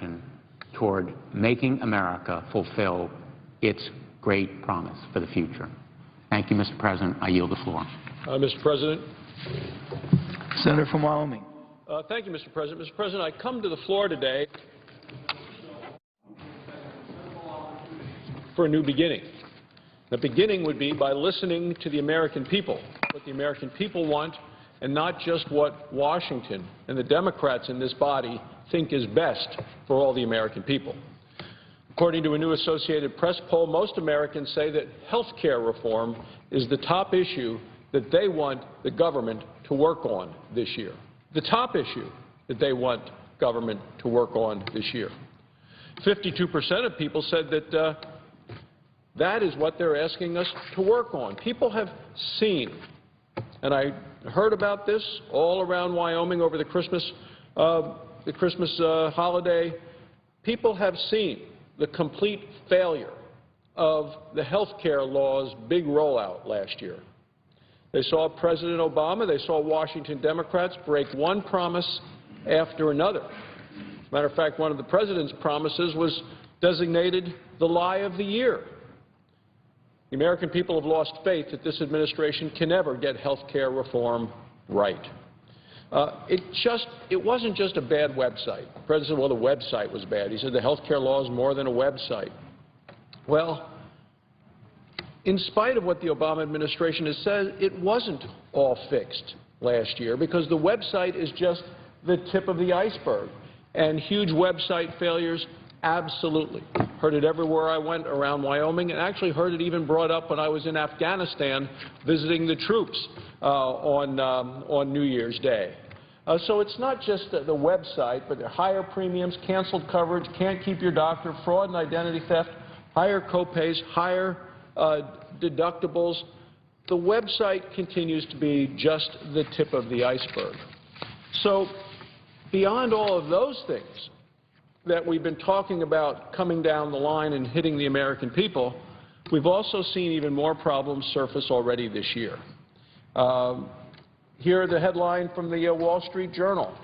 direction toward making America fulfill its great promise for the future. Thank you, Mr. President. I yield the floor. Mr. President. Senator from Wyoming. Thank you, Mr. President. Mr. President, I come to the floor today for a new beginning. The beginning would be by listening to the American people, what the American people want, and not just what Washington and the Democrats in this body think is best for all the American people. According to a new Associated Press poll, most Americans say that health care reform is the top issue that they want the government to work on this year. The top issue that they want government to work on this year. 52% of people said that that is what they're asking us to work on. People have seen, and I heard about this all around Wyoming over the Christmas holiday. People have seen the complete failure of the health care law's big rollout last year. They saw President Obama, they saw Washington Democrats break one promise after another. As a matter of fact, one of the president's promises was designated the lie of the year. The American people have lost faith that this administration can ever get health care reform right. It wasn't just a bad website. The president said, well, the website was bad. He said the health care law is more than a website. Well, in spite of what the Obama administration has said, it wasn't all fixed last year because the website is just the tip of the iceberg. And huge website failures, absolutely. Heard it everywhere I went around Wyoming, and actually heard it even brought up when I was in Afghanistan visiting the troops on New Year's Day. So it's not just the website, but the higher premiums, canceled coverage, can't keep your doctor, fraud and identity theft, higher copays, higher deductibles. The website continues to be just the tip of the iceberg. So beyond all of those things that we've been talking about coming down the line and hitting the American people, we've also seen even more problems surface already this year. Here, the headline from the Wall Street Journal.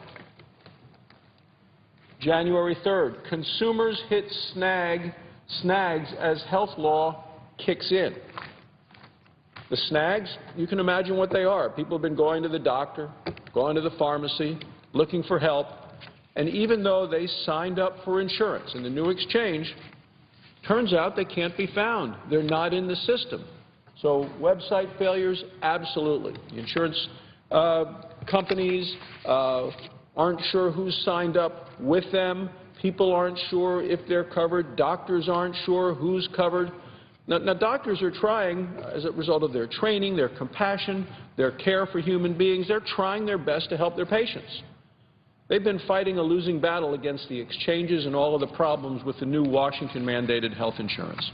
January 3rd, consumers hit snags as health law kicks in. The snags, you can imagine what they are. People have been going to the doctor, going to the pharmacy, looking for help, and even though they signed up for insurance in the new exchange, turns out they can't be found. They're not in the system. So website failures, absolutely. The insurance companies aren't sure who's signed up with them. People aren't sure if they're covered. Doctors aren't sure who's covered. Now, doctors are trying, as a result of their training, their compassion, their care for human beings, they're trying their best to help their patients. They've been fighting a losing battle against the exchanges and all of the problems with the new Washington-mandated health insurance.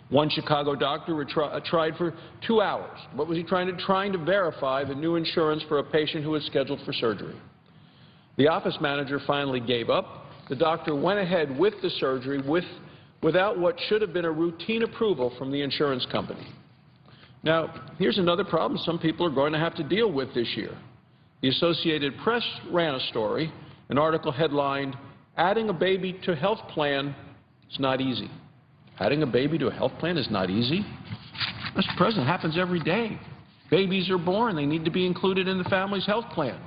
One Chicago doctor tried for 2 hours. What was he trying to? Trying to verify the new insurance for a patient who was scheduled for surgery. The office manager finally gave up. The doctor went ahead with the surgery without what should have been a routine approval from the insurance company. Now, here's another problem some people are going to have to deal with this year. The Associated Press ran a story, an article headlined, "Adding a baby to health plan is not easy." Adding a baby to a health plan is not easy. Mr. President, it happens every day. Babies are born. They need to be included in the family's health plan.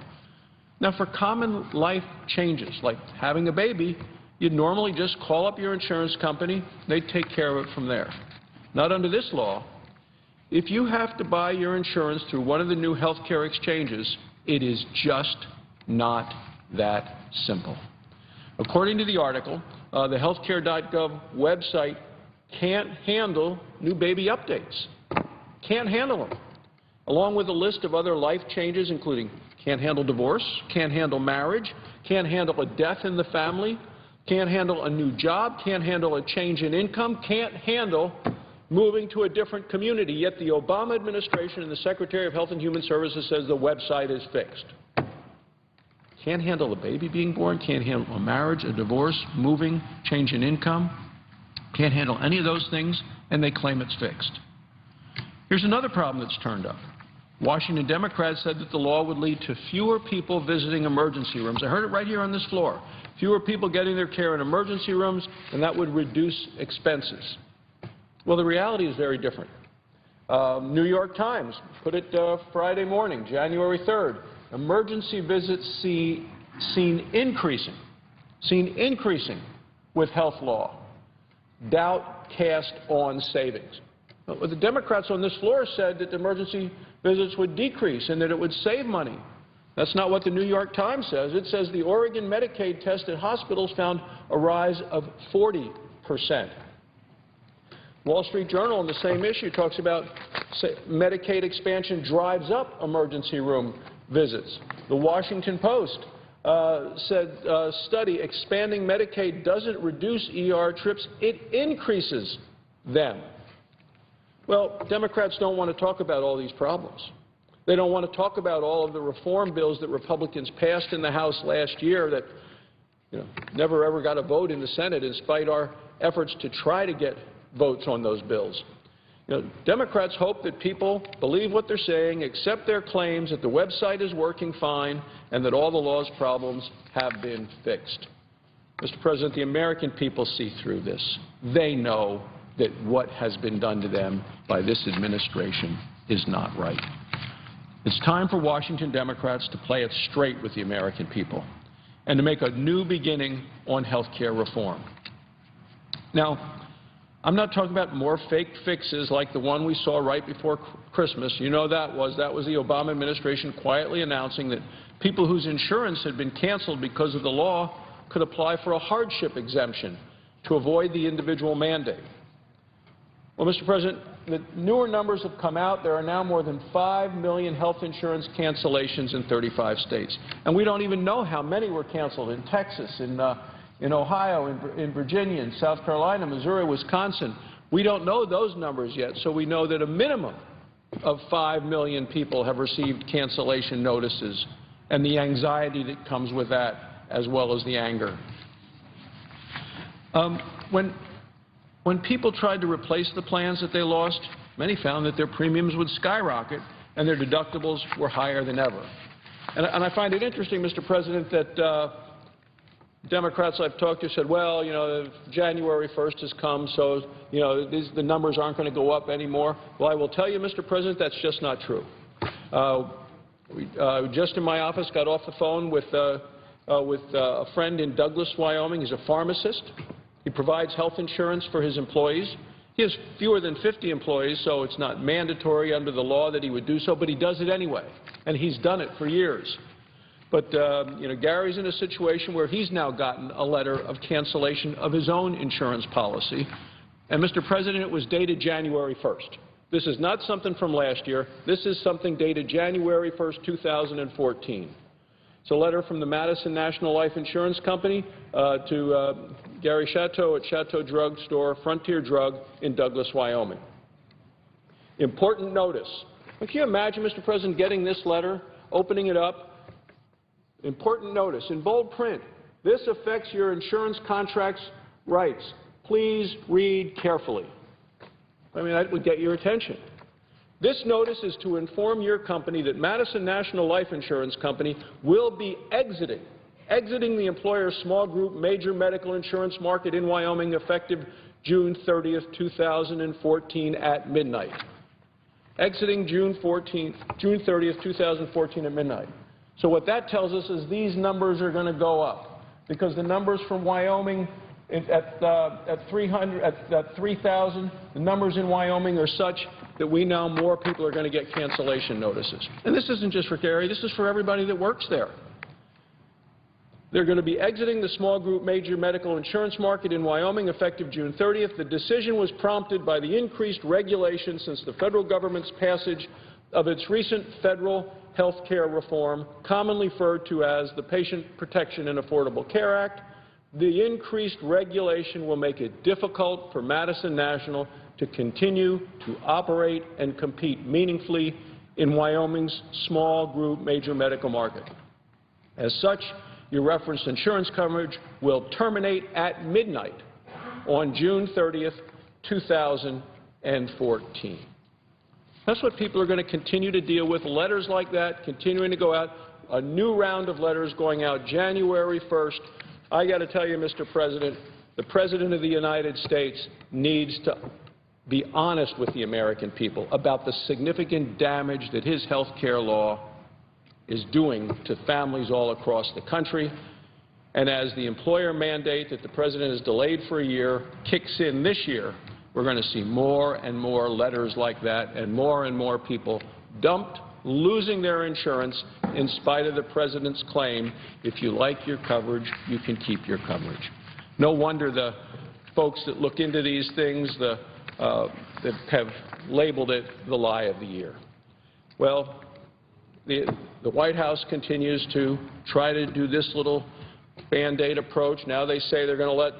Now, for common life changes, like having a baby, you'd normally just call up your insurance company. They'd take care of it from there. Not under this law. If you have to buy your insurance through one of the new health care exchanges, it is just not that simple. According to the article, the healthcare.gov website can't handle new baby updates. Can't handle them. Along with a list of other life changes, including can't handle divorce, can't handle marriage, can't handle a death in the family, can't handle a new job, can't handle a change in income, can't handle moving to a different community. Yet the Obama administration and the Secretary of Health and Human Services says the website is fixed. Can't handle a baby being born, can't handle a marriage, a divorce, moving, change in income, can't handle any of those things, and they claim it's fixed. Here's another problem that's turned up. Washington Democrats said that the law would lead to fewer people visiting emergency rooms. I heard it right here on this floor. Fewer people getting their care in emergency rooms, and that would reduce expenses. Well, the reality is very different. New York Times put it Friday morning, January 3rd. Emergency visits seen increasing with health law. Doubt cast on savings. But the Democrats on this floor said that emergency visits would decrease and that it would save money. That's not what the New York Times says. It says the Oregon Medicaid test at hospitals found a rise of 40%. Wall Street Journal on the same issue talks about Medicaid expansion drives up emergency room visits. The Washington Post said study expanding Medicaid doesn't reduce ER trips, it increases them. Well, Democrats don't want to talk about all these problems. They don't want to talk about all of the reform bills that Republicans passed in the House last year that never ever got a vote in the Senate in spite of our efforts to try to get votes on those bills. Democrats hope that people believe what they're saying, accept their claims that the website is working fine and that all the law's problems have been fixed. Mr. President, the American people see through this. They know that what has been done to them by this administration is not right. It's time for Washington Democrats to play it straight with the American people and to make a new beginning on health care reform. Now, I'm not talking about more fake fixes like the one we saw right before Christmas. You know that was the Obama administration quietly announcing that people whose insurance had been canceled because of the law could apply for a hardship exemption to avoid the individual mandate. Well, Mr. President, the newer numbers have come out. There are now more than 5 million health insurance cancellations in 35 states. And we don't even know how many were canceled in Texas, in Ohio, in Virginia, in South Carolina, Missouri, Wisconsin. We don't know those numbers yet, so we know that a minimum of 5 million people have received cancellation notices and the anxiety that comes with that, as well as the anger. When people tried to replace the plans that they lost, many found that their premiums would skyrocket and their deductibles were higher than ever. And I find it interesting, Mr. President, that Democrats I've talked to said, well, January 1st has come, so, the numbers aren't going to go up anymore. Well, I will tell you, Mr. President, that's just not true. Just in my office, got off the phone with a friend in Douglas, Wyoming. He's a pharmacist. He provides health insurance for his employees. He has fewer than 50 employees, so it's not mandatory under the law that he would do so, but he does it anyway, and he's done it for years. But, Gary's in a situation where he's now gotten a letter of cancellation of his own insurance policy. And, Mr. President, it was dated January 1st. This is not something from last year. This is something dated January 1st, 2014. It's a letter from the Madison National Life Insurance Company to Gary Chateau at Chateau Drug Store, Frontier Drug in Douglas, Wyoming. Important notice. Can you imagine, Mr. President, getting this letter, opening it up? Important notice. In bold print, this affects your insurance contract's rights. Please read carefully. I mean, that would get your attention. This notice is to inform your company that Madison National Life Insurance Company will be exiting the employer small group major medical insurance market in Wyoming effective June 30th, 2014 at midnight. Exiting June 30th, 2014 at midnight. So what that tells us is these numbers are going to go up because the numbers from Wyoming at 3,000, the numbers in Wyoming are such that we know more people are going to get cancellation notices. And this isn't just for Gary, this is for everybody that works there. They're going to be exiting the small group major medical insurance market in Wyoming effective June 30th. The decision was prompted by the increased regulation since the federal government's passage of its recent federal health care reform, commonly referred to as the Patient Protection and Affordable Care Act. The increased regulation will make it difficult for Madison National to continue to operate and compete meaningfully in Wyoming's small group major medical market. As such, your referenced insurance coverage will terminate at midnight on June 30th, 2014. That's what people are going to continue to deal with, letters like that continuing to go out, a new round of letters going out January 1st. I got to tell you, Mr. President, the President of the United States needs to be honest with the American people about the significant damage that his health care law is doing to families all across the country. And as the employer mandate that the President has delayed for a year kicks in this year, we're going to see more and more letters like that and more people dumped, losing their insurance in spite of the President's claim, if you like your coverage, you can keep your coverage. No wonder the folks that look into these things that have labeled it the lie of the year. Well, the White House continues to try to do this little Band-Aid approach. Now they say they're going to let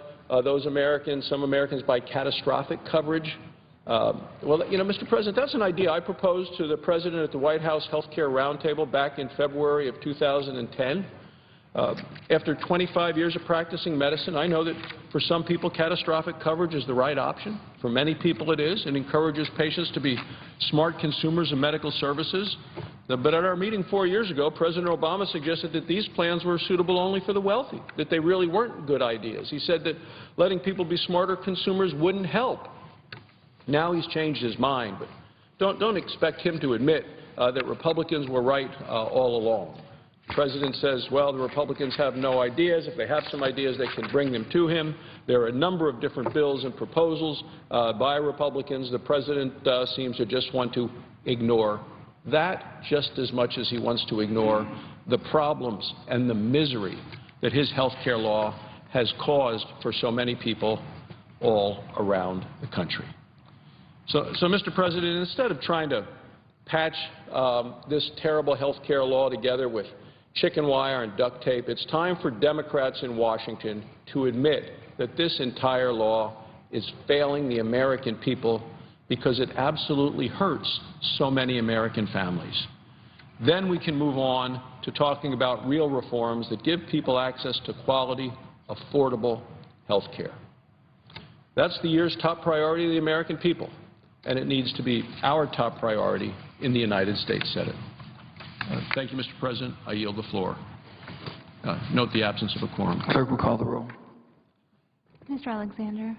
some Americans buy catastrophic coverage. Well, you know, Mr. President, that's an idea I proposed to the President at the White House Health Care Roundtable back in February of 2010. After 25 years of practicing medicine, I know that for some people catastrophic coverage is the right option. For many people it is. It encourages patients to be smart consumers of medical services. But at our meeting 4 years ago, President Obama suggested that these plans were suitable only for the wealthy, that they really weren't good ideas. He said that letting people be smarter consumers wouldn't help. Now he's changed his mind, but don't expect him to admit that Republicans were right all along. The President says, well, the Republicans have no ideas. If they have some ideas, they can bring them to him. There are a number of different bills and proposals by Republicans. The President seems to just want to ignore that just as much as he wants to ignore the problems and the misery that his health care law has caused for so many people all around the country. So Mr. President, instead of trying to patch this terrible health care law together with chicken wire and duct tape, it's time for Democrats in Washington to admit that this entire law is failing the American people because it absolutely hurts so many American families. Then we can move on to talking about real reforms that give people access to quality, affordable health care. That's the year's top priority of the American people, and it needs to be our top priority in the United States Senate. Thank you, Mr. President. I yield the floor. Note the absence of a quorum. Clerk will call the roll. Mr. Alexander.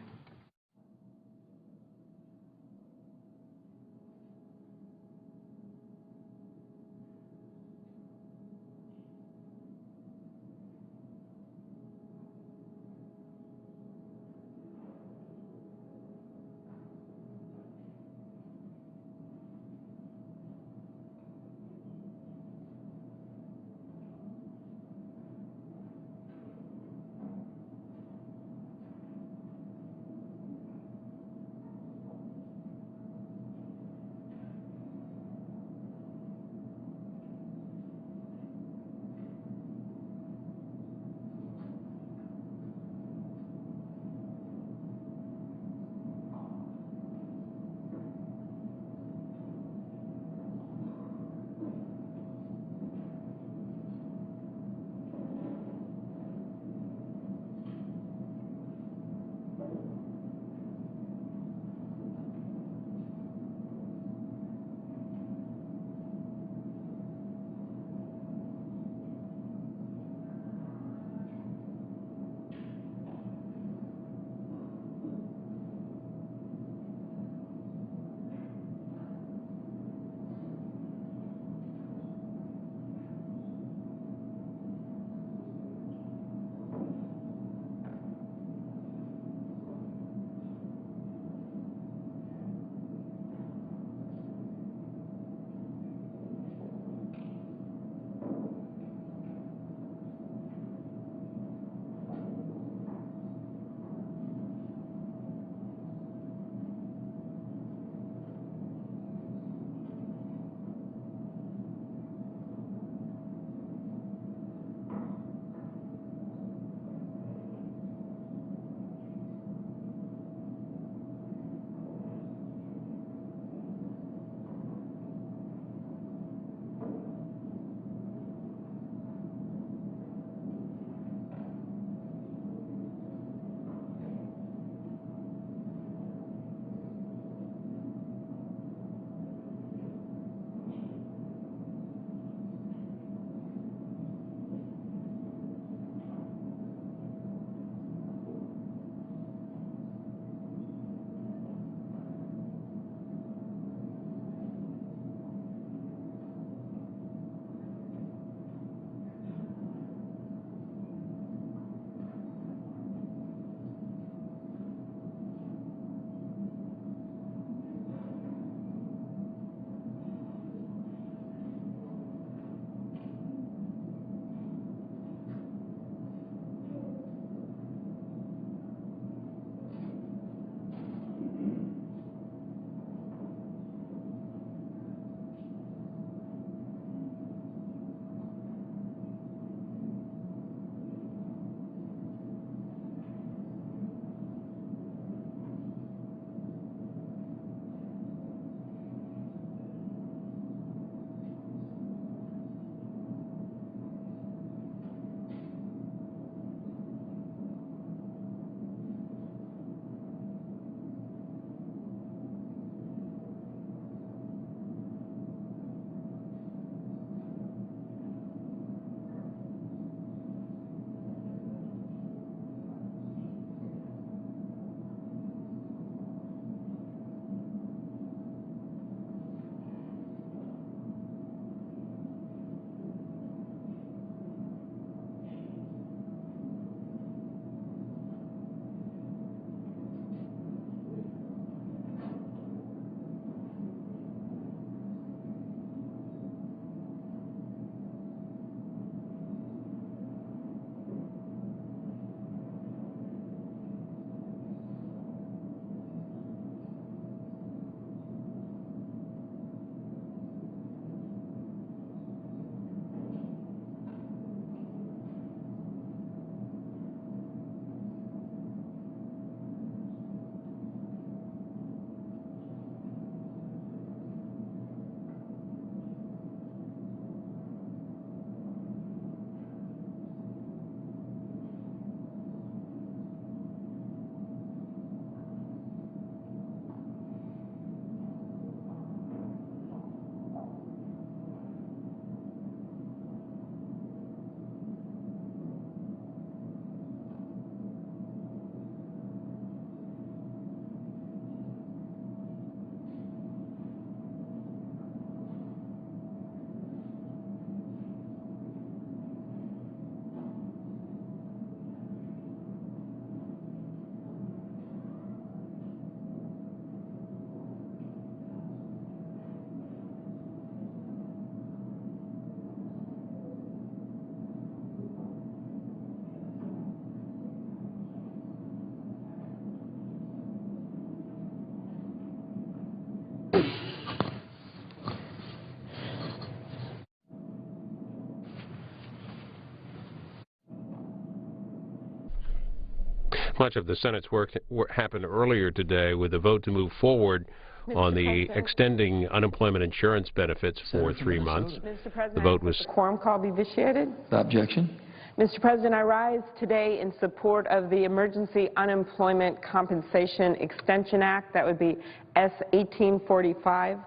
much of the Senate's work happened earlier today with a vote to move forward on the extending unemployment insurance benefits for 3 months. Mr. President, the vote was the quorum call be vitiated. Without objection. Mr. President, I rise today in support of the Emergency Unemployment Compensation Extension Act. That would be S. 1845.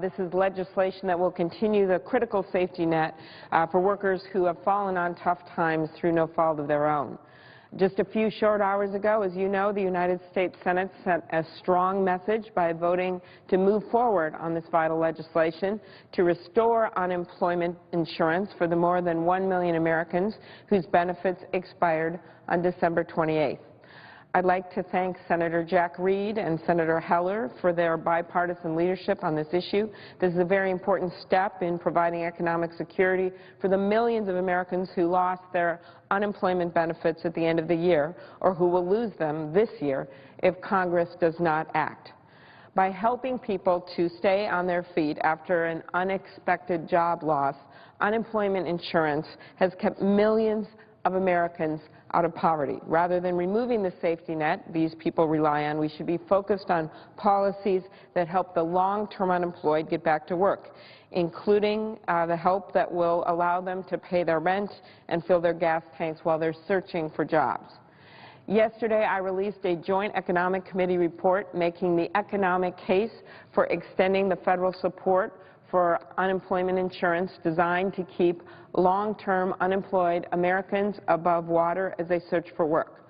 This is legislation that will continue the critical safety net for workers who have fallen on tough times through no fault of their own. Just a few short hours ago, as you know, the United States Senate sent a strong message by voting to move forward on this vital legislation to restore unemployment insurance for the more than 1 million Americans whose benefits expired on December 28th. I'd like to thank Senator Jack Reed and Senator Heller for their bipartisan leadership on this issue. This is a very important step in providing economic security for the millions of Americans who lost their unemployment benefits at the end of the year or who will lose them this year if Congress does not act. By helping people to stay on their feet after an unexpected job loss, unemployment insurance has kept millions of Americans out of poverty. Rather than removing the safety net these people rely on, we should be focused on policies that help the long-term unemployed get back to work, including the help that will allow them to pay their rent and fill their gas tanks while they're searching for jobs. Yesterday, I released a Joint Economic Committee report making the economic case for extending the federal support for unemployment insurance designed to keep long-term unemployed Americans above water as they search for work.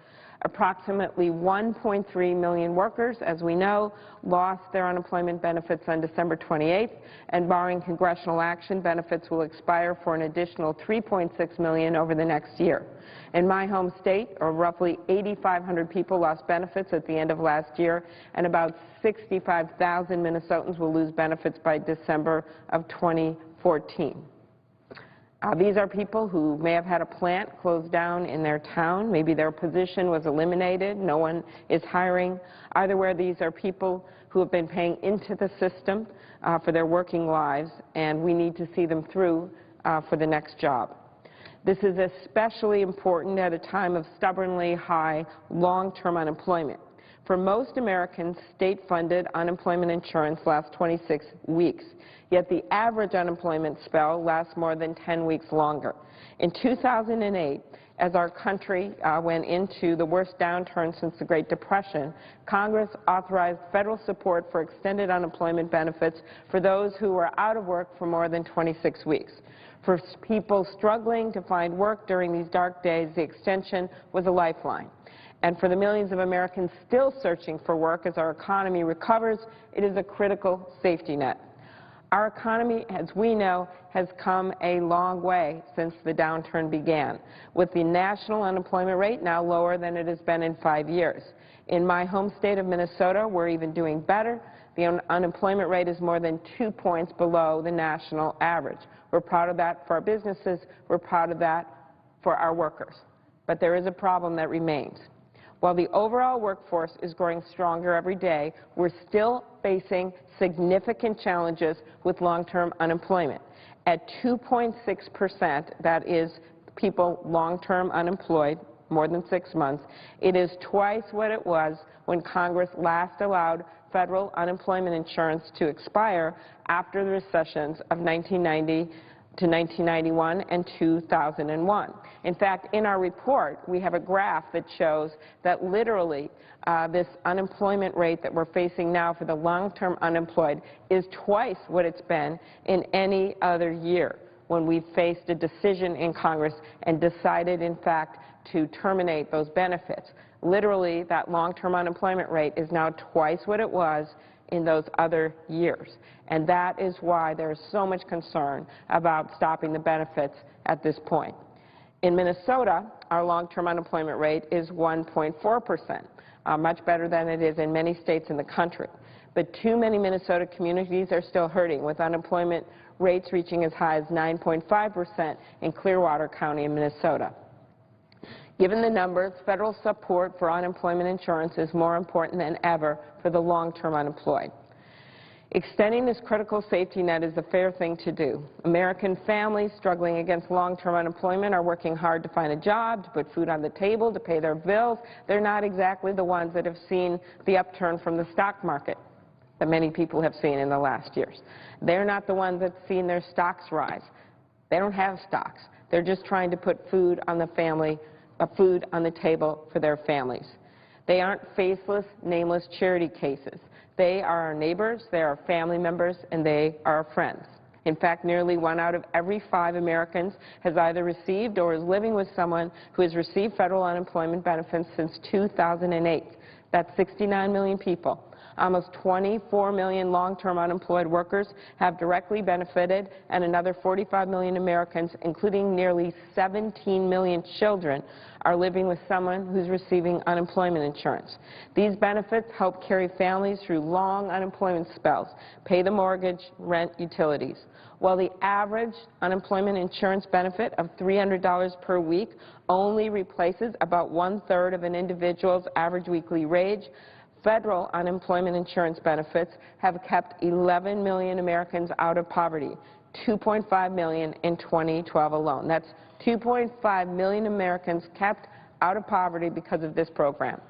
Approximately 1.3 million workers, as we know, lost their unemployment benefits on December 28th, and barring congressional action, benefits will expire for an additional 3.6 million over the next year. In my home state, roughly 8,500 people lost benefits at the end of last year, and about 65,000 Minnesotans will lose benefits by December of 2014. These are people who may have had a plant closed down in their town. Maybe their position was eliminated. No one is hiring. Either way, these are people who have been paying into the system for their working lives, and we need to see them through for the next job. This is especially important at a time of stubbornly high long-term unemployment. For most Americans, state-funded unemployment insurance lasts 26 weeks, yet the average unemployment spell lasts more than 10 weeks longer. In 2008, as our country went into the worst downturn since the Great Depression, Congress authorized federal support for extended unemployment benefits for those who were out of work for more than 26 weeks. For people struggling to find work during these dark days, the extension was a lifeline. And for the millions of Americans still searching for work as our economy recovers, it is a critical safety net. Our economy, as we know, has come a long way since the downturn began, with the national unemployment rate now lower than it has been in 5 years. In my home state of Minnesota, we're even doing better. The unemployment rate is more than 2 points below the national average. We're proud of that for our businesses. We're proud of that for our workers. But there is a problem that remains. While the overall workforce is growing stronger every day, we're still facing significant challenges with long-term unemployment. At 2.6%, that is people long-term unemployed, more than 6 months, it is twice what it was when Congress last allowed federal unemployment insurance to expire after the recessions of 1990 to 1991 and 2001. In fact, in our report, we have a graph that shows that literally this unemployment rate that we're facing now for the long-term unemployed is twice what it's been in any other year when we faced a decision in Congress and decided, in fact, to terminate those benefits. Literally, that long-term unemployment rate is now twice what it was in those other years. And that is why there is so much concern about stopping the benefits at this point. In Minnesota, our long-term unemployment rate is 1.4%, much better than it is in many states in the country. But too many Minnesota communities are still hurting, with unemployment rates reaching as high as 9.5% in Clearwater County in Minnesota. Given the numbers, federal support for unemployment insurance is more important than ever for the long-term unemployed. Extending this critical safety net is the fair thing to do. American families struggling against long-term unemployment are working hard to find a job, to put food on the table, to pay their bills. They're not exactly the ones that have seen the upturn from the stock market that many people have seen in the last years. They're not the ones that have seen their stocks rise. They don't have stocks. They're just trying to put food on the table for their families. They aren't faceless, nameless charity cases. They are our neighbors, they are our family members, and they are our friends. In fact, nearly 1 out of every 5 Americans has either received or is living with someone who has received federal unemployment benefits since 2008. That's 69 million people. Almost 24 million long-term unemployed workers have directly benefited, and another 45 million Americans, including nearly 17 million children, are living with someone who's receiving unemployment insurance. These benefits help carry families through long unemployment spells, pay the mortgage, rent, utilities. While the average unemployment insurance benefit of $300 per week only replaces about 1/3 of an individual's average weekly wage, federal unemployment insurance benefits have kept 11 million Americans out of poverty, 2.5 million in 2012 alone. That's 2.5 million Americans kept out of poverty because of this program.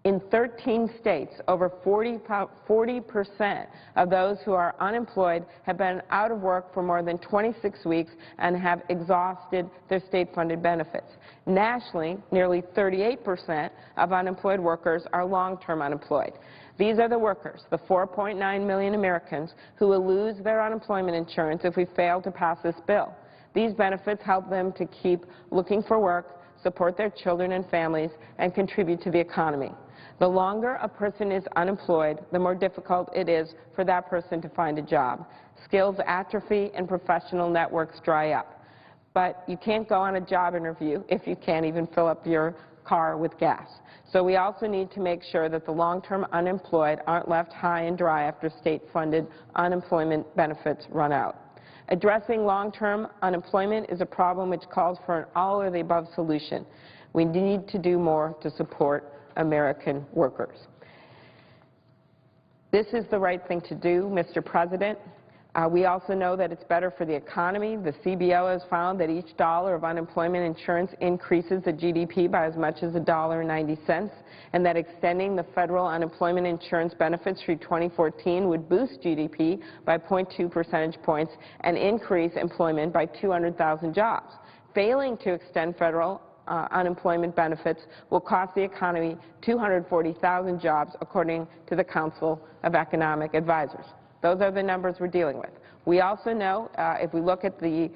In 13 states, over 40% of those who are unemployed have been out of work for more than 26 weeks and have exhausted their state-funded benefits. Nationally, nearly 38% of unemployed workers are long-term unemployed. These are the workers, the 4.9 million Americans, who will lose their unemployment insurance if we fail to pass this bill. These benefits help them to keep looking for work, support their children and families, and contribute to the economy. The longer a person is unemployed, the more difficult it is for that person to find a job. Skills atrophy and professional networks dry up. But you can't go on a job interview if you can't even fill up your car with gas. So we also need to make sure that the long-term unemployed aren't left high and dry after state-funded unemployment benefits run out. Addressing long-term unemployment is a problem which calls for an all-of-the-above solution. We need to do more to support American workers. This is the right thing to do, Mr. President. We also know that it's better for the economy. The CBO has found that each dollar of unemployment insurance increases the GDP by as much as $1.90, and that extending the federal unemployment insurance benefits through 2014 would boost GDP by 0.2 percentage points and increase employment by 200,000 jobs. Failing to extend federal unemployment benefits will cost the economy 240,000 jobs, according to the Council of Economic Advisors. Those are the numbers we're dealing with. We also know, if we look at the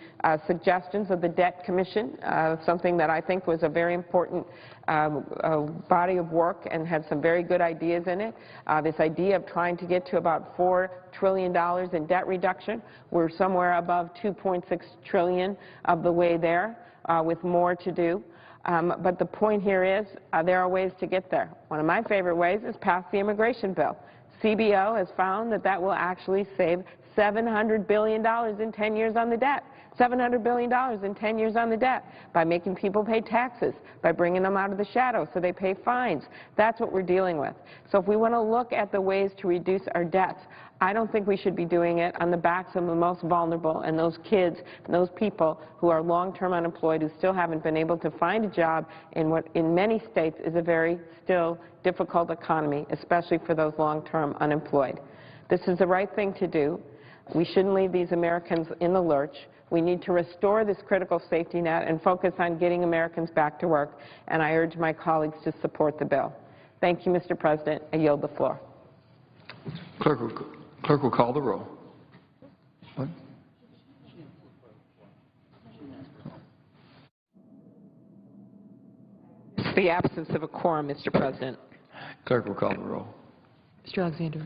suggestions of the Debt Commission, something that I think was a very important body of work and had some very good ideas in it, this idea of trying to get to about $4 trillion in debt reduction. We're somewhere above $2.6 trillion of the way there, with more to do. But the point here is there are ways to get there. One of my favorite ways is pass the immigration bill. CBO has found that that will actually save $700 billion in 10 years on the debt. $700 billion in 10 years on the debt by making people pay taxes, by bringing them out of the shadow so they pay fines. That's what we're dealing with. So if we want to look at the ways to reduce our debts, I don't think we should be doing it on the backs of the most vulnerable and those kids and those people who are long-term unemployed, who still haven't been able to find a job in what in many states is a very still difficult economy, especially for those long-term unemployed. This is the right thing to do. We shouldn't leave these Americans in the lurch. We need to restore this critical safety net and focus on getting Americans back to work, and I urge my colleagues to support the bill. Thank you, Mr. President. I yield the floor. Clerk will call the roll. What? It's the absence of a quorum, Mr. President. Clerk will call the roll. Mr. Alexander.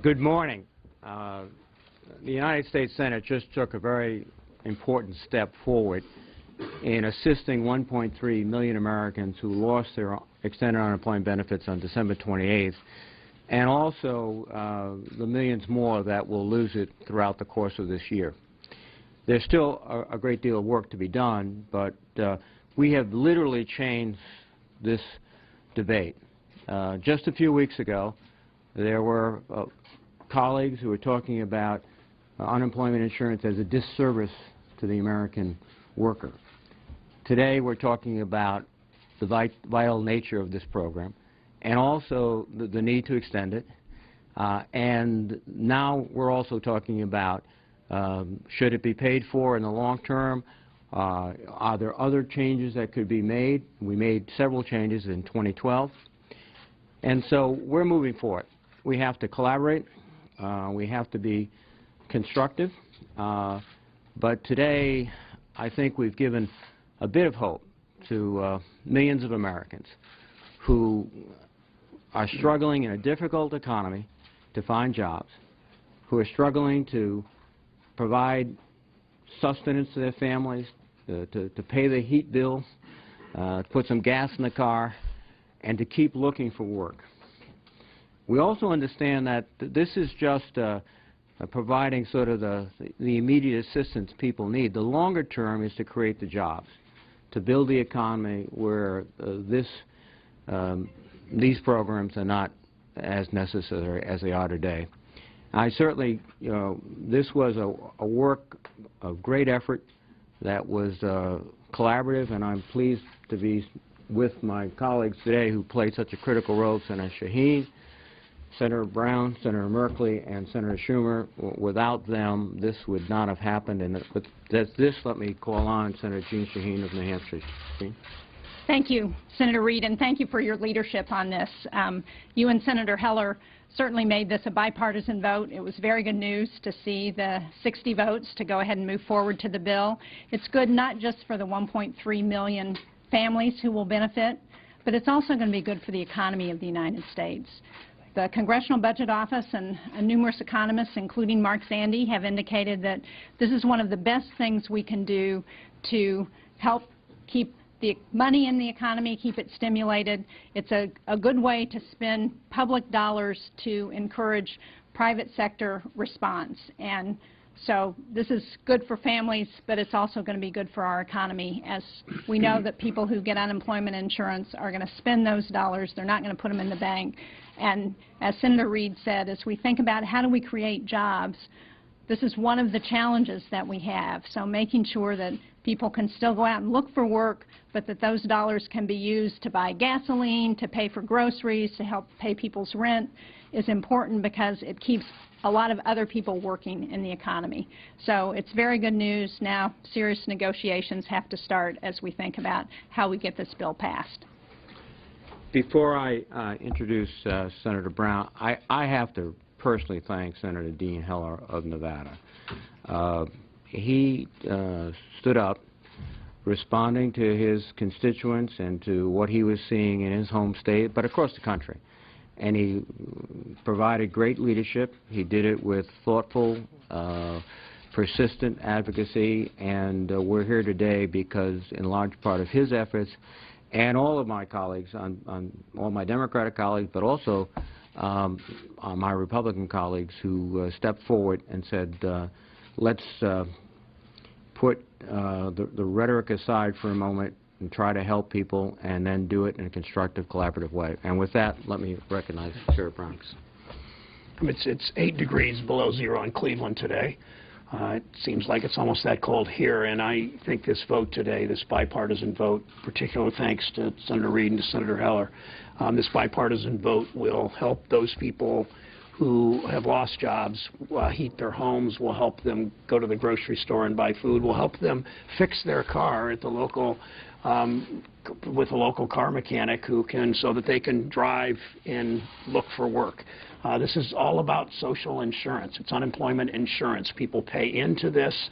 Good morning. The United States Senate just took a very important step forward in assisting 1.3 million Americans who lost their extended unemployment benefits on December 28th, and also the millions more that will lose it throughout the course of this year. There's still a great deal of work to be done, but we have literally changed this debate. Just a few weeks ago, there were colleagues who were talking about unemployment insurance as a disservice to the American worker. Today, we're talking about the vital nature of this program and also the need to extend it. And now we're also talking about should it be paid for in the long term? Are there other changes that could be made? We made several changes in 2012. And so we're moving forward. We have to collaborate. We have to be constructive. But today, I think we've given a bit of hope to millions of Americans who are struggling in a difficult economy to find jobs, who are struggling to provide sustenance to their families, to pay the heat bill, to put some gas in the car, and to keep looking for work. We also understand that this is just providing sort of the immediate assistance people need. The longer term is to create the jobs, to build the economy where these programs are not as necessary as they are today. I certainly, this was a work of great effort that was collaborative, and I'm pleased to be with my colleagues today who played such a critical role, Senator Shaheen, Senator Brown, Senator Merkley, and Senator Schumer. Without them, this would not have happened. And with this, let me call on Senator Jeanne Shaheen of New Hampshire. Jeanne? Thank you, Senator Reid, and thank you for your leadership on this. You and Senator Heller certainly made this a bipartisan vote. It was very good news to see the 60 votes to go ahead and move forward to the bill. It's good not just for the 1.3 million families who will benefit, but it's also going to be good for the economy of the United States. The Congressional Budget Office and numerous economists, including Mark Zandi, have indicated that this is one of the best things we can do to help keep the money in the economy, keep it stimulated. It's a good way to spend public dollars to encourage private sector response. And so this is good for families, but it's also going to be good for our economy, as we know that people who get unemployment insurance are going to spend those dollars. They're not going to put them in the bank. And as Senator Reid said, as we think about how do we create jobs, this is one of the challenges that we have. So making sure that people can still go out and look for work, but that those dollars can be used to buy gasoline, to pay for groceries, to help pay people's rent is important, because it keeps a lot of other people working in the economy. So it's very good news. Now serious negotiations have to start as we think about how we get this bill passed. Before I introduce Senator Brown, I have to personally thank Senator Dean Heller of Nevada. He stood up responding to his constituents and to what he was seeing in his home state, but across the country. And he provided great leadership. He did it with thoughtful, persistent advocacy, and we're here today because, in large part, of his efforts and all of my colleagues, all my Democratic colleagues, but also my Republican colleagues who stepped forward and said, let's put the rhetoric aside for a moment and try to help people, and then do it in a constructive, collaborative way. And with that, let me recognize Chair Brown. It's 8 degrees below zero in Cleveland today. It seems like it's almost that cold here, and I think this vote today, this bipartisan vote, particular thanks to Senator Reid and to Senator Heller, this bipartisan vote will help those people who have lost jobs, heat their homes, will help them go to the grocery store and buy food, will help them fix their car at the local, with a local car mechanic who can, so that they can drive and look for work. This is all about social insurance. It's unemployment insurance. People pay into this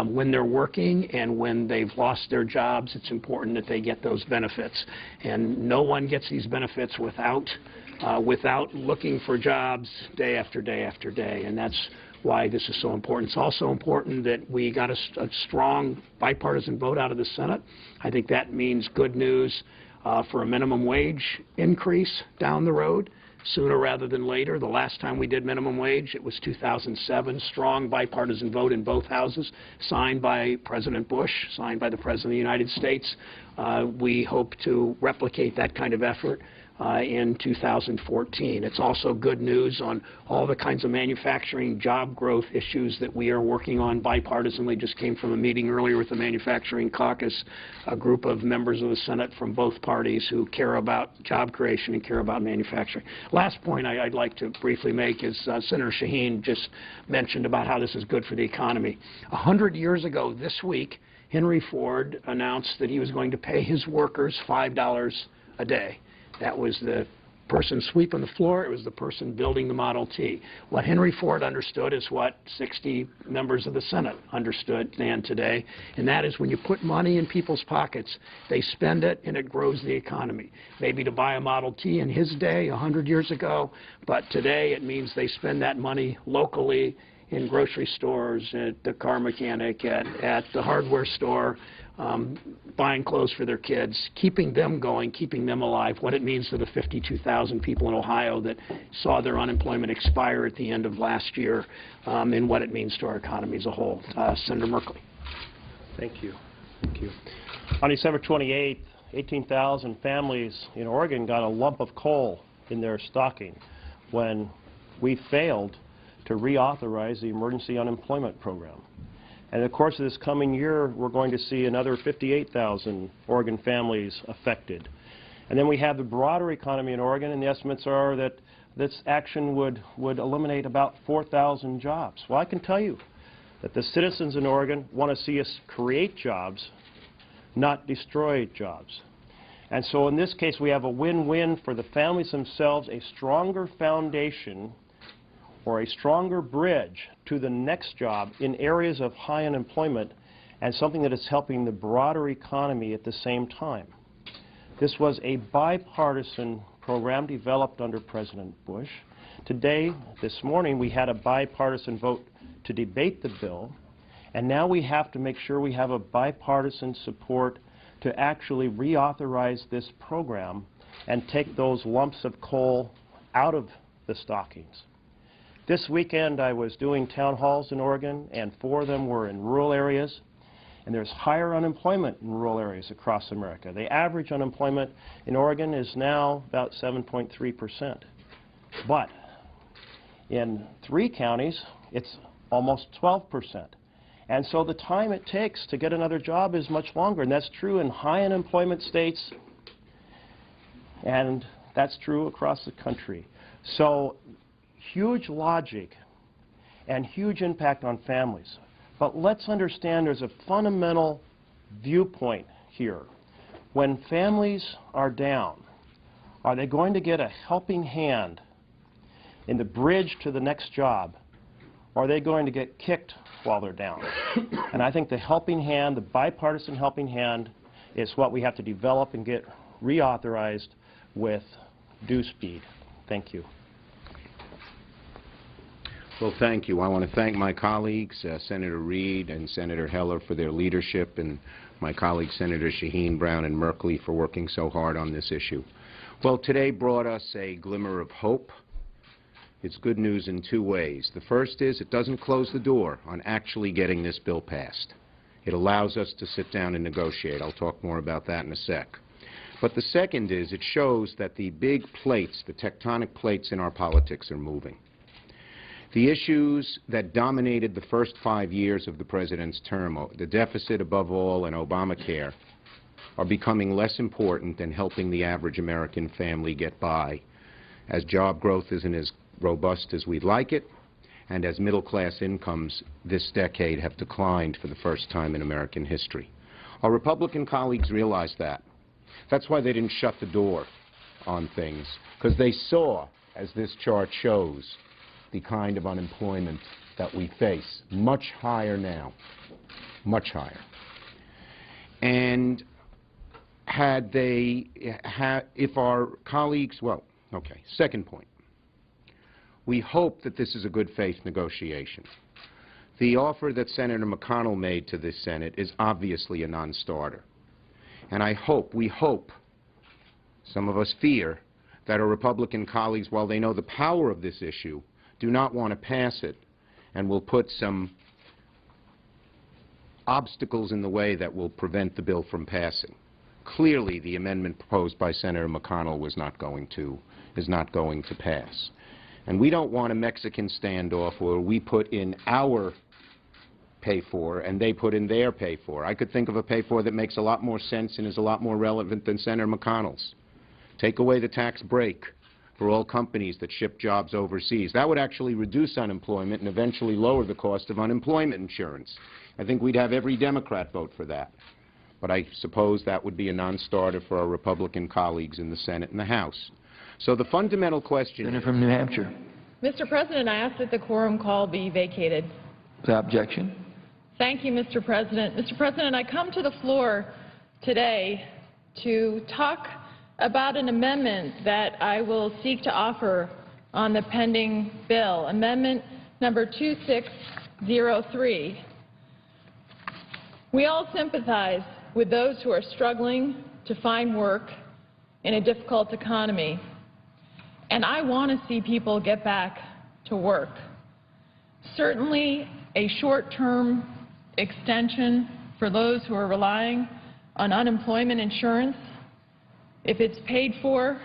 when they're working, and when they've lost their jobs, it's important that they get those benefits. And no one gets these benefits without without looking for jobs day after day after day, and that's why this is so important. It's also important that we got a strong bipartisan vote out of the Senate. I think that means good news for a minimum wage increase down the road, sooner rather than later. The last time we did minimum wage, it was 2007. Strong bipartisan vote in both houses, signed by President Bush, signed by the President of the United States. We hope to replicate that kind of effort in 2014. It's also good news on all the kinds of manufacturing job growth issues that we are working on bipartisanly. Just came from a meeting earlier with the Manufacturing Caucus, a group of members of the Senate from both parties who care about job creation and care about manufacturing. Last point I'd like to briefly make is Senator Shaheen just mentioned about how this is good for the economy. 100 years ago this week, Henry Ford announced that he was going to pay his workers $5 a day. That was the person sweeping the floor. It was the person building the Model T. What Henry Ford understood is what 60 members of the Senate understood today, and that is when you put money in people's pockets, they spend it and it grows the economy. Maybe to buy a Model T in his day 100 years ago, but today it means they spend that money locally in grocery stores, at the car mechanic, at the hardware store, buying clothes for their kids, keeping them going, keeping them alive, what it means to the 52,000 people in Ohio that saw their unemployment expire at the end of last year, and what it means to our economy as a whole. Senator Merkley. Thank you. Thank you. On December 28th, 18,000 families in Oregon got a lump of coal in their stocking when we failed to reauthorize the emergency unemployment program. And in the course of this coming year, we're going to see another 58,000 Oregon families affected. And then we have the broader economy in Oregon, and the estimates are that this action would eliminate about 4,000 jobs. Well, I can tell you that the citizens in Oregon want to see us create jobs, not destroy jobs. And so in this case, we have a win-win for the families themselves, a stronger foundation or a stronger bridge to the next job in areas of high unemployment, and something that is helping the broader economy at the same time. This was a bipartisan program developed under President Bush. Today, this morning, we had a bipartisan vote to debate the bill, and now we have to make sure we have a bipartisan support to actually reauthorize this program and take those lumps of coal out of the stockings. This weekend I was doing town halls in Oregon, and 4 of them were in rural areas, and there's higher unemployment in rural areas across America. The average unemployment in Oregon is now about 7.3%. But in 3 counties, it's almost 12%. And so the time it takes to get another job is much longer, and that's true in high unemployment states, and that's true across the country. So huge logic and huge impact on families. But let's understand there's a fundamental viewpoint here. When families are down, are they going to get a helping hand in the bridge to the next job, or are they going to get kicked while they're down? And I think the helping hand, the bipartisan helping hand, is what we have to develop and get reauthorized with due speed. Thank you. Well, thank you. I want to thank my colleagues, Senator Reid and Senator Heller, for their leadership, and my colleagues, Senator Shaheen, Brown, and Merkley, for working so hard on this issue. Well, today brought us a glimmer of hope. It's good news in 2 ways. The first is it doesn't close the door on actually getting this bill passed. It allows us to sit down and negotiate. I'll talk more about that in a sec. But the second is it shows that the big plates, the tectonic plates in our politics, are moving. The issues that dominated the first 5 years of the President's term, the deficit above all and Obamacare, are becoming less important than helping the average American family get by, as job growth isn't as robust as we'd like it, and as middle-class incomes this decade have declined for the first time in American history. Our Republican colleagues realize that. That's why they didn't shut the door on things, because they saw, as this chart shows, the kind of unemployment that we face, much higher now, much higher. And if our colleagues, well, Okay. Second point. We hope that this is a good faith negotiation. The offer that Senator McConnell made to this Senate is obviously a non-starter. And we hope, some of us fear, that our Republican colleagues, while they know the power of this issue, do not want to pass it and will put some obstacles in the way that will prevent the bill from passing. Clearly, the amendment proposed by Senator McConnell is not going to pass. And we don't want a Mexican standoff where we put in our pay for and they put in their pay for. I could think of a pay for that makes a lot more sense and is a lot more relevant than Senator McConnell's. Take away the tax break for all companies that ship jobs overseas. That would actually reduce unemployment and eventually lower the cost of unemployment insurance. I think we'd have every Democrat vote for that. But I suppose that would be a non-starter for our Republican colleagues in the Senate and the House. So the fundamental question Senator from New Hampshire. Mr. President, I ask that the quorum call be vacated. Without objection. Thank you, Mr. President. Mr. President, I come to the floor today to talk about an amendment that I will seek to offer on the pending bill, Amendment number 2603. We all sympathize with those who are struggling to find work in a difficult economy, and I want to see people get back to work. Certainly, a short-term extension for those who are relying on unemployment insurance, if it's paid for,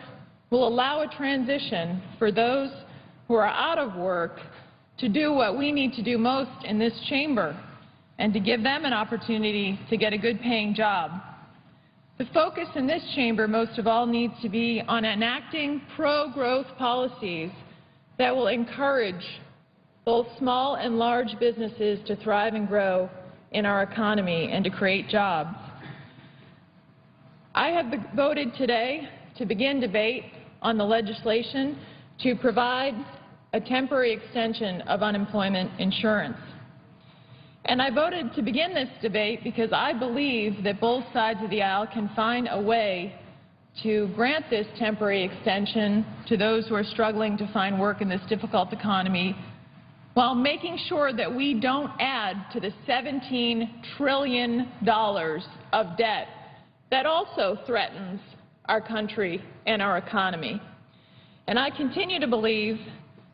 will allow a transition for those who are out of work to do what we need to do most in this chamber and to give them an opportunity to get a good-paying job. The focus in this chamber, most of all, needs to be on enacting pro-growth policies that will encourage both small and large businesses to thrive and grow in our economy and to create jobs. I have voted today to begin debate on the legislation to provide a temporary extension of unemployment insurance. And I voted to begin this debate because I believe that both sides of the aisle can find a way to grant this temporary extension to those who are struggling to find work in this difficult economy while making sure that we don't add to the $17 trillion of debt that also threatens our country and our economy. And I continue to believe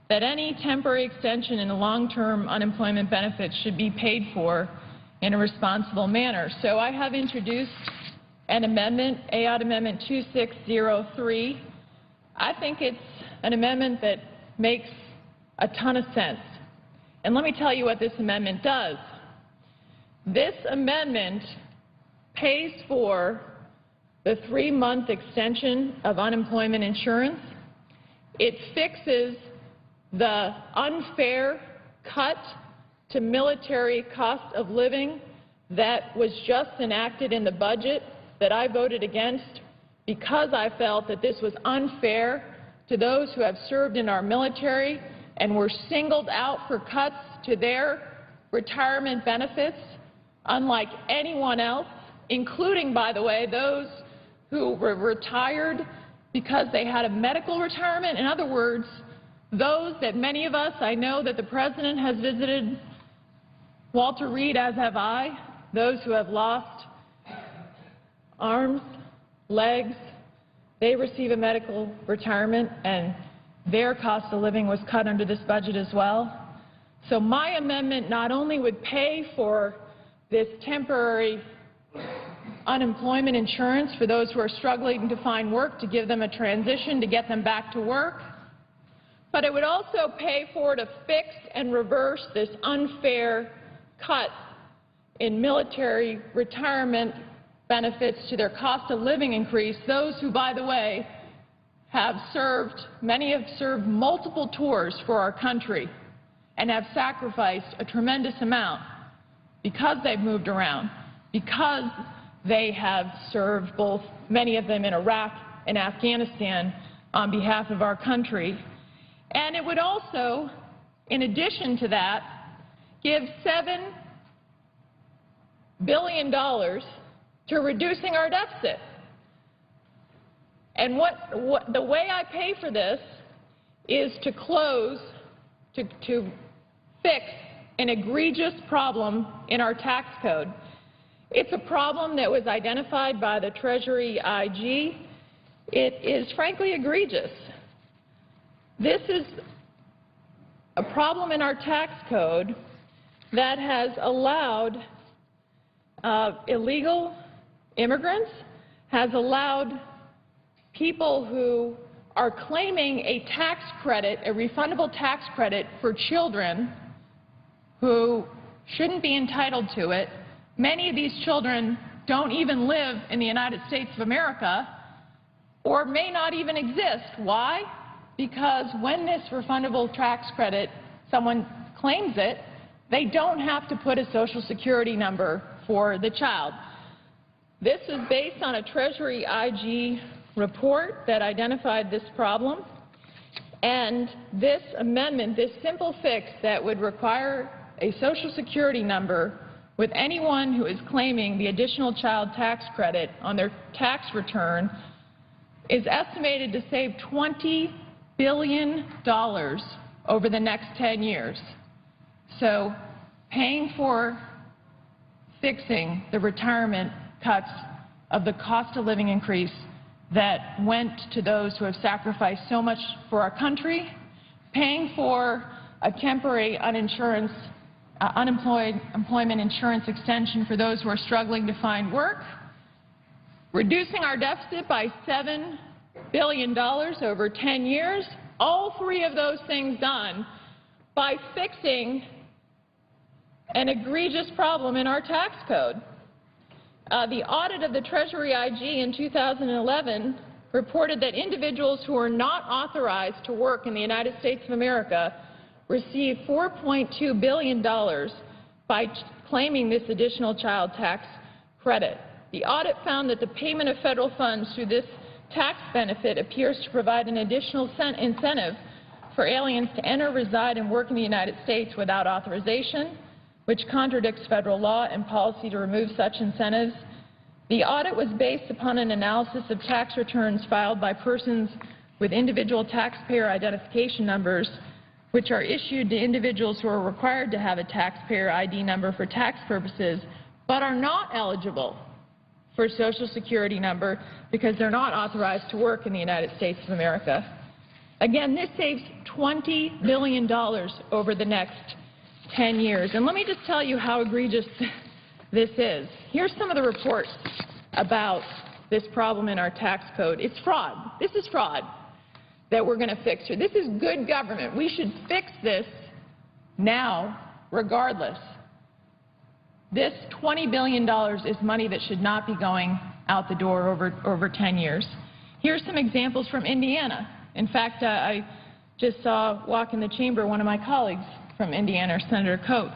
that any temporary extension in the long-term unemployment benefits should be paid for in a responsible manner. So I have introduced an amendment, AOT Amendment 2603. I think it's an amendment that makes a ton of sense. And let me tell you what this amendment does. This amendment pays for the 3-month extension of unemployment insurance. It fixes the unfair cut to military cost of living that was just enacted in the budget that I voted against because I felt that this was unfair to those who have served in our military and were singled out for cuts to their retirement benefits, unlike anyone else, including, by the way, those who were retired because they had a medical retirement. In other words, those that many of us, I know that the President has visited, Walter Reed, as have I, those who have lost arms, legs, they receive a medical retirement, and their cost of living was cut under this budget as well. So my amendment not only would pay for this temporary unemployment insurance for those who are struggling to find work, to give them a transition, to get them back to work, but it would also pay for to fix and reverse this unfair cut in military retirement benefits to their cost of living increase, those who, by the way, have served, many have served multiple tours for our country and have sacrificed a tremendous amount because they've moved around, because they have served both, many of them in Iraq and Afghanistan, on behalf of our country. And it would also, in addition to that, give $7 billion to reducing our deficit. And the way I pay for this is to fix an egregious problem in our tax code. It's a problem that was identified by the Treasury IG. It is frankly egregious. This is a problem in our tax code that has allowed illegal immigrants, has allowed people who are claiming a tax credit, a refundable tax credit for children who shouldn't be entitled to it. Many of these children don't even live in the United States of America or may not even exist. Why? Because when this refundable tax credit, someone claims it, they don't have to put a Social Security number for the child. This is based on a Treasury IG report that identified this problem, and this amendment, this simple fix that would require a Social Security number with anyone who is claiming the additional child tax credit on their tax return is estimated to save $20 billion over the next 10 years. So paying for fixing the retirement cuts of the cost of living increase that went to those who have sacrificed so much for our country, paying for a temporary unemployment insurance extension for those who are struggling to find work, reducing our deficit by $7 billion over 10 years, all three of those things done by fixing an egregious problem in our tax code. The audit of the Treasury IG in 2011 reported that individuals who are not authorized to work in the United States of America received $4.2 billion by claiming this additional child tax credit. The audit found that the payment of federal funds through this tax benefit appears to provide an additional incentive for aliens to enter, reside, and work in the United States without authorization, which contradicts federal law and policy to remove such incentives. The audit was based upon an analysis of tax returns filed by persons with individual taxpayer identification numbers, which are issued to individuals who are required to have a taxpayer ID number for tax purposes, but are not eligible for a Social Security number because they're not authorized to work in the United States of America. Again, this saves $20 billion over the next 10 years. And let me just tell you how egregious this is. Here's some of the reports about this problem in our tax code. It's fraud. This is fraud that we're going to fix here. This is good government. We should fix this now, regardless. This $20 billion is money that should not be going out the door over 10 years. Here's some examples from Indiana. In fact, I just saw walk in the chamber one of my colleagues from Indiana, Senator Coates.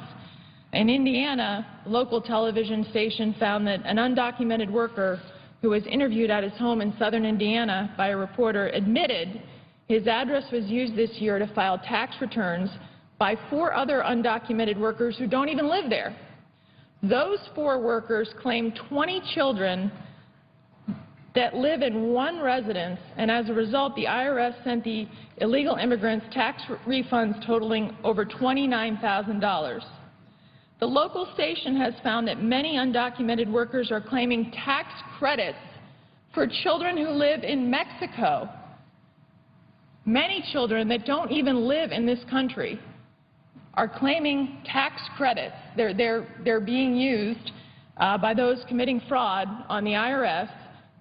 In Indiana, a local television station found that an undocumented worker who was interviewed at his home in southern Indiana by a reporter admitted his address was used this year to file tax returns by 4 other undocumented workers who don't even live there. Those 4 workers claimed 20 children that live in one residence, and as a result, the IRS sent the illegal immigrants tax refunds totaling over $29,000. The local station has found that many undocumented workers are claiming tax credits for children who live in Mexico. Many children that don't even live in this country are claiming tax credits. They're being used by those committing fraud on the IRS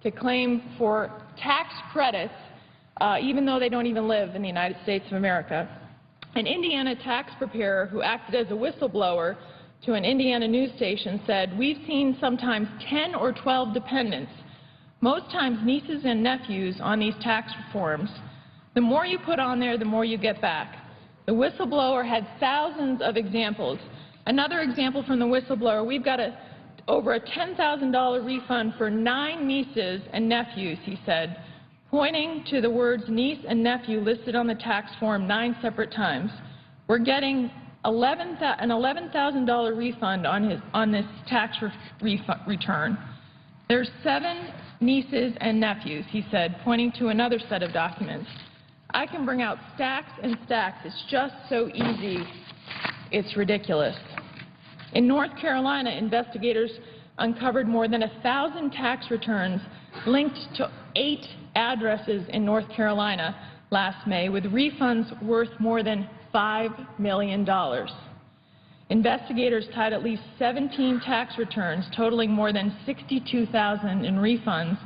to claim for tax credits even though they don't even live in the United States of America. An Indiana tax preparer who acted as a whistleblower to an Indiana news station said, "We've seen sometimes 10 or 12 dependents, most times nieces and nephews, on these tax reforms. The more you put on there, the more you get back." The whistleblower had thousands of examples. Another example from the whistleblower, we've got over a $10,000 refund for 9 nieces and nephews, he said, pointing to the words niece and nephew listed on the tax form 9 separate times. We're getting an $11,000 refund on this tax return. There's 7 nieces and nephews, he said, pointing to another set of documents. I can bring out stacks and stacks. It's just so easy. It's ridiculous. In North Carolina, investigators uncovered more than 1,000 tax returns linked to 8 addresses in North Carolina last May, with refunds worth more than $5 million. Investigators tied at least 17 tax returns totaling more than $62,000 in refunds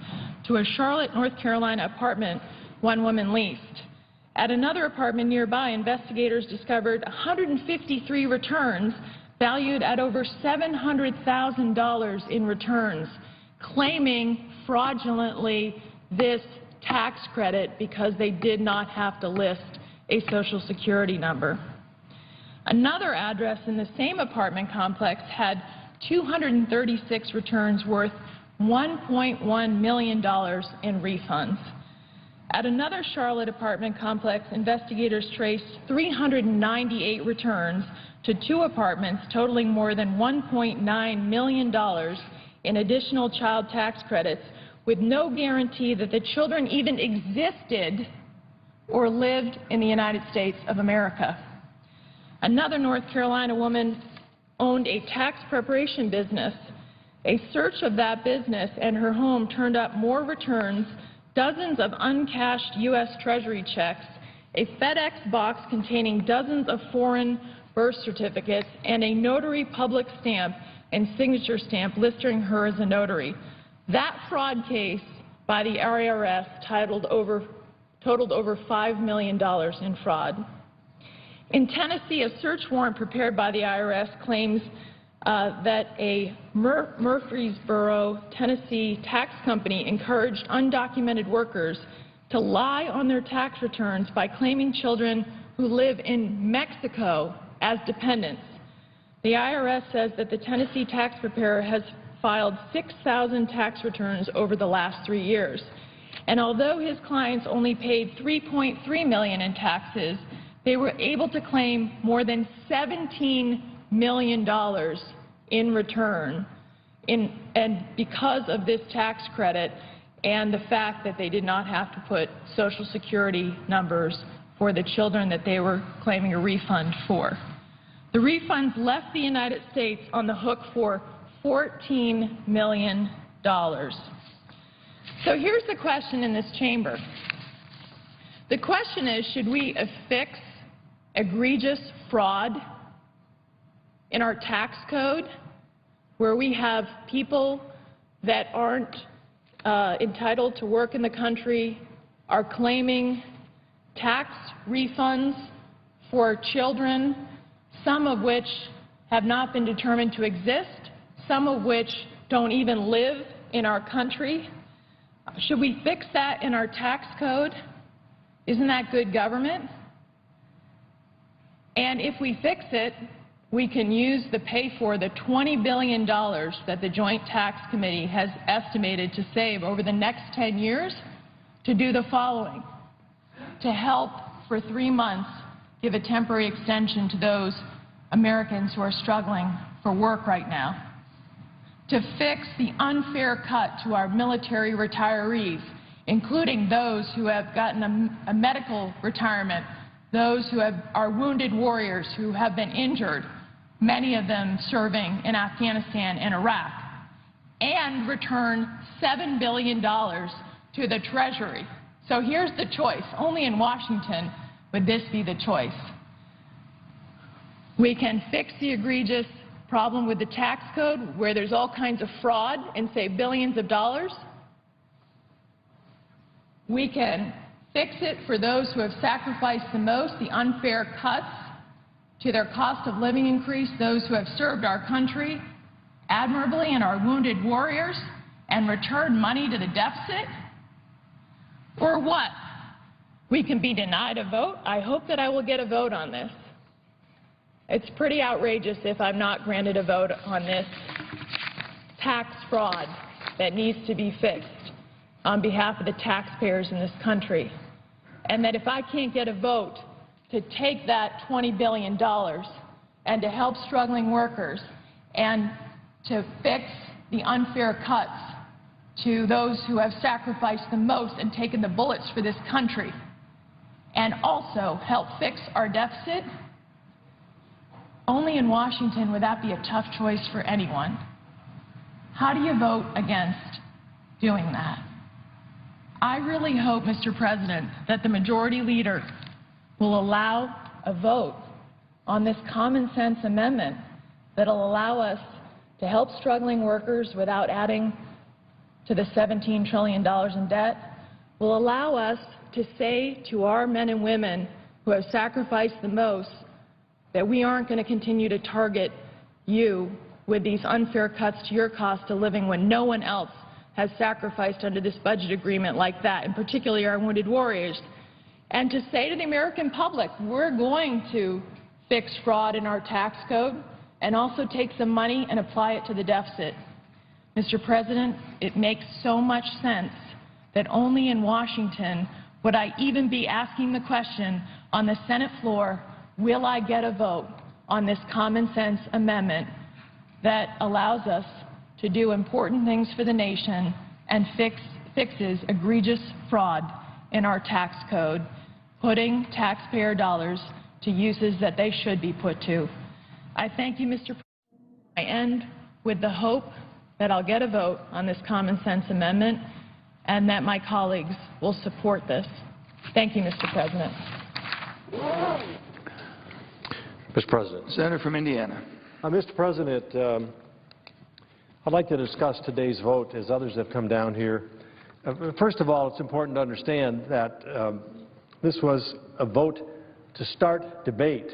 to a Charlotte, North Carolina apartment one woman leased. At another apartment nearby, investigators discovered 153 returns valued at over $700,000 in returns, claiming fraudulently this tax credit because they did not have to list a Social Security number. Another address in the same apartment complex had 236 returns worth $1.1 million in refunds. At another Charlotte apartment complex, investigators traced 398 returns to 2 apartments totaling more than $1.9 million in additional child tax credits, with no guarantee that the children even existed or lived in the United States of America. Another North Carolina woman owned a tax preparation business. A search of that business and her home turned up more returns, dozens of uncashed U.S. Treasury checks, a FedEx box containing dozens of foreign birth certificates, and a notary public stamp and signature stamp listing her as a notary. That fraud case by the IRS totaled over $5 million in fraud. In Tennessee, a search warrant prepared by the IRS claims that a Murfreesboro, Tennessee tax company encouraged undocumented workers to lie on their tax returns by claiming children who live in Mexico as dependents. The IRS says that the Tennessee tax preparer has filed 6,000 tax returns over the last 3 years. And although his clients only paid $3.3 million in taxes, they were able to claim more than $17 million in return and because of this tax credit and the fact that they did not have to put Social Security numbers for the children that they were claiming a refund for. The refunds left the United States on the hook for $14 million. So here's the question in this chamber. The question is, should we affix egregious fraud in our tax code where we have people that aren't entitled to work in the country are claiming tax refunds for children, some of which have not been determined to exist, some of which don't even live in our country? Should we fix that in our tax code? Isn't that good government? And if we fix it, we can use the pay-for the $20 billion that the Joint Tax Committee has estimated to save over the next 10 years to do the following: to help for 3 months give a temporary extension to those Americans who are struggling for work right now, to fix the unfair cut to our military retirees, including those who have gotten a medical retirement, those who are wounded warriors who have been injured, many of them serving in Afghanistan and Iraq, and return $7 billion to the Treasury. So here's the choice. Only in Washington would this be the choice. We can fix the egregious problem with the tax code where there's all kinds of fraud and save billions of dollars. We can fix it for those who have sacrificed the most, the unfair cuts to their cost of living increase, those who have served our country admirably and are wounded warriors and returned money to the deficit. Or what? We can be denied a vote. I hope that I will get a vote on this. It's pretty outrageous if I'm not granted a vote on this tax fraud that needs to be fixed on behalf of the taxpayers in this country. And that if I can't get a vote to take that $20 billion and to help struggling workers and to fix the unfair cuts to those who have sacrificed the most and taken the bullets for this country, and also help fix our deficit, only in Washington would that be a tough choice for anyone. How do you vote against doing that? I really hope, Mr. President, that the majority leader will allow a vote on this common sense amendment that will allow us to help struggling workers without adding to the $17 trillion in debt, will allow us to say to our men and women who have sacrificed the most that we aren't going to continue to target you with these unfair cuts to your cost of living when no one else has sacrificed under this budget agreement like that, and particularly our wounded warriors. And to say to the American public, we're going to fix fraud in our tax code and also take some money and apply it to the deficit. Mr. President, it makes so much sense that only in Washington would I even be asking the question on the Senate floor, will I get a vote on this common sense amendment that allows us to do important things for the nation and fixes egregious fraud in our tax code, putting taxpayer dollars to uses that they should be put to. I thank you, Mr. President. I end with the hope that I'll get a vote on this common sense amendment and that my colleagues will support this. Thank you, Mr. President. Mr. President. Senator from Indiana. Mr. President, I'd like to discuss today's vote as others have come down here. First of all, it's important to understand that this was a vote to start debate